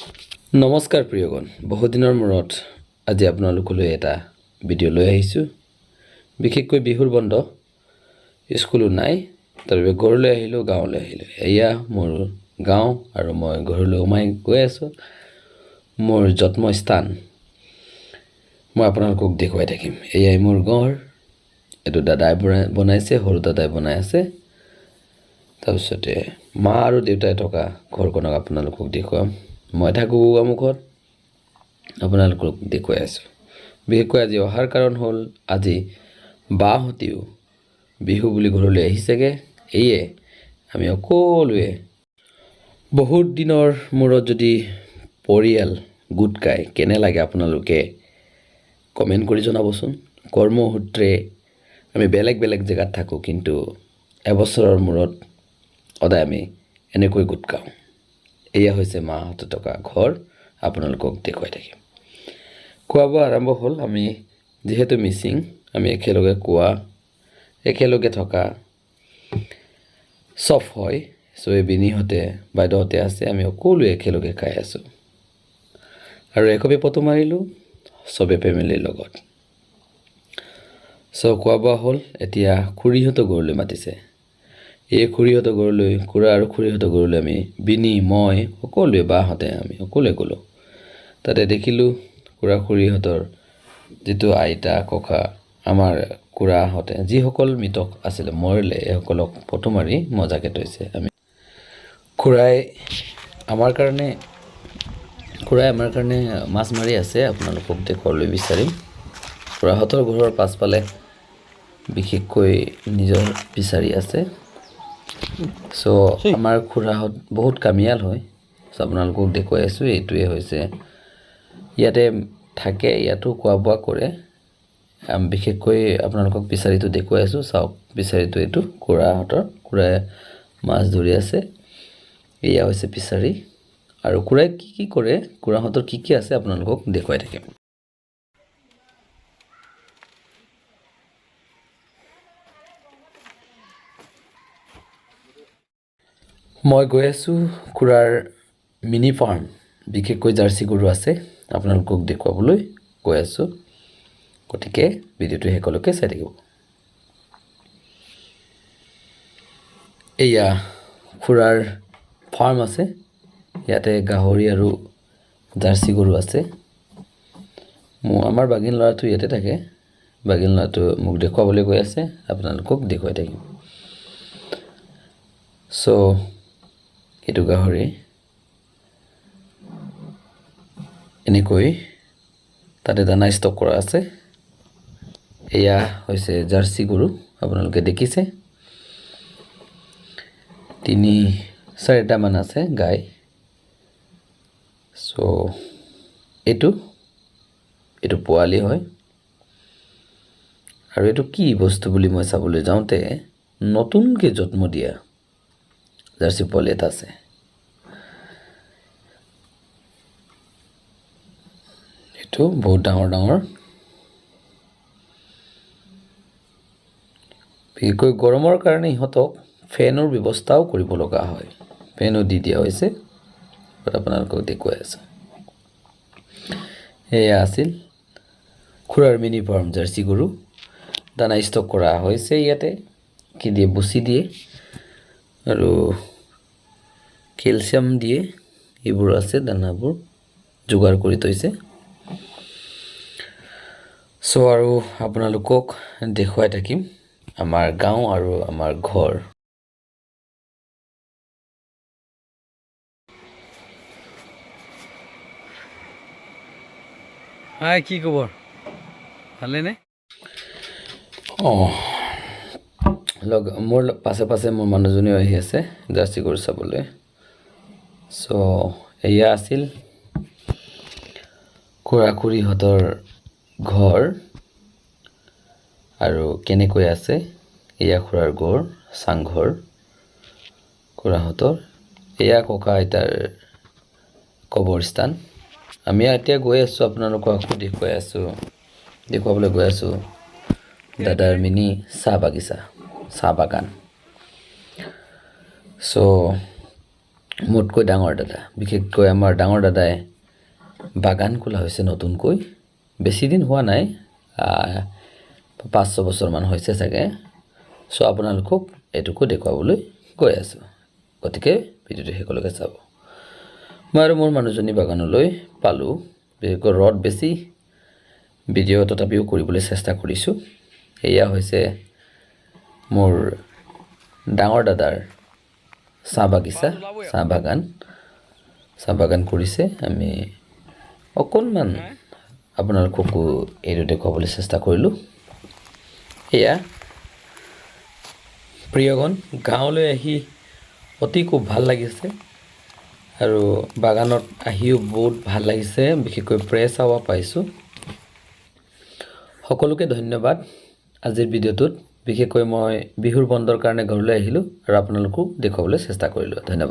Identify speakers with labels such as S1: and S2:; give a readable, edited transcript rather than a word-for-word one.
S1: নমস্কাৰ প্ৰিয়গণ, বহুত দিনৰ মূৰত আজি আপোনালোকলৈ এটা ভিডিঅ' লৈ আহিছোঁ। বিশেষকৈ বিহুৰ বন্ধ, স্কুলো নাই, তাৰ বাবে ঘৰলৈ আহিলোঁ, গাঁৱলৈ আহিলোঁ। এয়া মোৰ গাঁও আৰু মই ঘৰলৈ সোমাই গৈ আছোঁ। মোৰ জন্মস্থান মই আপোনালোকক দেখুৱাই থাকিম। এয়াই মোৰ ঘৰ। এইটো দাদাই বনাইছে, সৰু দাদাই বনাই আছে। তাৰপিছতে মা আৰু দেউতাই থকা ঘৰখনক আপোনালোকক দেখুৱাম। মই থাকোঁ গোগামুখত, আপোনালোকক দেখুৱাই আছোঁ। বিশেষকৈ আজি অহাৰ কাৰণ হ'ল, আজি বাহঁতিও বিহু বুলি ঘৰলৈ আহিছেগৈ। এয়ে আমি সকলোৱে বহুত দিনৰ মূৰত যদি পৰিয়াল গোট খায় কেনে লাগে আপোনালোকে কমেণ্ট কৰি জনাবচোন। কৰ্মসূত্ৰে আমি বেলেগ বেলেগ জেগাত থাকোঁ, কিন্তু এবছৰৰ মূৰত সদায় আমি এনেকৈ গোট খাওঁ। এয়া হৈছে মাহঁতে থকা ঘৰ, আপোনালোকক দেখুৱাই থাকিম। খোৱা বোৱা আৰম্ভ হ'ল। আমি যিহেতু মিচিং, আমি একেলগে খোৱা, একেলগে থকা চব হয়। এই বিনিহঁতে বাইদেউহঁতে আছে, আমি সকলোৱে একেলগে খাই আছোঁ আৰু একপি ফটো মাৰিলোঁ চবে ফেমিলিৰ লগত। খোৱা বোৱা হ'ল। এতিয়া খুৰীহঁতৰ ঘৰলৈ মাতিছে। এই খুৰীহঁতৰ ঘৰলৈ, খুৰা আৰু খুৰীহঁতৰ ঘৰলৈ আমি মই সকলোৱে, বাহঁতে আমি সকলোৱে গ'লোঁ। তাতে দেখিলোঁ খুৰা খুৰীহঁতৰ যিটো আইতা ককা, আমাৰ খুৰাহঁতে যিসকল মৃত আছিলে মৰিলে, এইসকলক ফটো মাৰি মজাকৈ থৈছে। খুৰাই আমাৰ কাৰণে মাছ মাৰি আছে, আপোনালোকক দেখুৱাবলৈ বিচাৰিম। খুৰাহঁতৰ ঘৰৰ পাছফালে বিশেষকৈ নিজৰ ফিচাৰী আছে। আমাৰ খুৰাহঁত বহুত কামিয়াল হয়। আপোনালোকক দেখুৱাই আছোঁ। এইটোৱে হৈছে, ইয়াতে থাকে, ইয়াতো খোৱা বোৱা কৰে। বিশেষকৈ আপোনালোকক ফিচাৰীটো দেখুৱাই আছোঁ। চাওক ফিচাৰীটো, এইটো খুৰাই মাছ ধৰি আছে। এয়া হৈছে ফিচাৰী। আৰু খুৰাই কি কৰে, খুৰাহঁতৰ কি আছে আপোনালোকক দেখুৱাই থাকিম। মই গৈ আছোঁ খুৰাৰ মিনি ফাৰ্ম, বিশেষকৈ জাৰ্চি গৰু আছে, আপোনালোকক দেখুৱাবলৈ গৈ আছোঁ। গতিকে ভিডিঅ'টো শেষলৈকে চাই থাকিব। এয়া খুৰাৰ ফাৰ্ম আছে, ইয়াতে গাহৰি আৰু জাৰ্চি গৰু আছে। আমাৰ বাগিন ল'ৰাটো ইয়াতে থাকে। বাগিন ল'ৰাটো মোক দেখুৱাবলৈ গৈ আছে, আপোনালোকক দেখুৱাই থাকিম। এইটো গাহৰি এনেকৈ তাতে দানা ষ্টক কৰা আছে। এয়া হৈছে জাৰ্চি গৰু, আপোনালোকে দেখিছে। 3-4টামান আছে গাই। এইটো পোৱালি হয়। আৰু এইটো কি বস্তু বুলি মই চাবলৈ যাওঁতে, নতুনকৈ জন্ম দিয়া জাৰ্চি পোৱালি এটা আছে। এইটো বহুত ডাঙৰ। বিশেষকৈ গৰমৰ কাৰণে ইহঁতক ফেনৰ ব্যৱস্থাও কৰিব লগা হয়। ফেনো দি দিয়া হৈছে, আপোনালোকক দেখুৱাই আছোঁ। এয়া আছিল খুৰাৰ মিনি ফাৰ্ম জাৰ্চি গৰু। দানা ষ্টক কৰা হৈছে ইয়াতে। কি দিয়ে, ভুচি দিয়ে আৰু কেলছিয়াম দিয়ে, এইবোৰ আছে, দানাবোৰ যোগাৰ কৰি থৈছে। আৰু আপোনালোকক দেখুৱাই থাকিম আমাৰ গাঁও আৰু আমাৰ ঘৰ।
S2: হাই, কি খবৰ? ভালেনে?
S1: মোৰ পাছে মোৰ মানুহজনীও আহি আছে জাৰ্চি গৰু চাবলৈ। এয়া আছিল খুৰা খুৰীহঁতৰ ঘৰ আৰু কেনেকৈ আছে। এয়া খুৰাৰ ঘৰ, চাংঘৰ খুৰাহঁতৰ। এয়া ককা আইতাৰ কবৰস্থান। আমি এতিয়া গৈ আছোঁ, আপোনালোকক আকৌ দেখুৱাবলৈ গৈ আছোঁ দাদাৰ মিনি চাহ বাগান। মোতকৈ ডাঙৰ দাদা, বিশেষকৈ আমাৰ ডাঙৰ দাদাই বাগান খোলা হৈছে নতুনকৈ, বেছি দিন হোৱা নাই, 5-6 বছৰমান হৈছে চাগে। চ' আপোনালোকক এইটোকো দেখুৱাবলৈ গৈ আছোঁ, গতিকে ভিডিঅ'টো শেষলৈকে চাব। মই আৰু মোৰ মানুহজনী বাগানলৈ পালোঁ, বিশেষকৈ ৰ'দ বেছি, ভিডিঅ' তথাপিও কৰিবলৈ চেষ্টা কৰিছোঁ। এয়া হৈছে মোৰ ডাঙৰ দাদাৰ চাহ বাগিচা, চাহ বাগান কৰিছে। আমি অকণমান আপোনালোককো এইটো দেখুৱাবলৈ চেষ্টা কৰিলোঁ। এয়া প্ৰিয়গণ, গাঁৱলৈ আহি অতি খুব ভাল লাগিছে আৰু বাগানত আহিও বহুত ভাল লাগিছে, বিশেষকৈ ফ্ৰেছ হাৱা পাইছোঁ। সকলোকে ধন্যবাদ। আজিৰ ভিডিঅ'টোত বিশেষকৈ মই বিহুৰ বন্ধৰ কাৰণে ঘৰলৈ আহিলোঁ আৰু আপোনালোকো দেখুৱাবলৈ চেষ্টা কৰিলোঁ। ধন্যবাদ।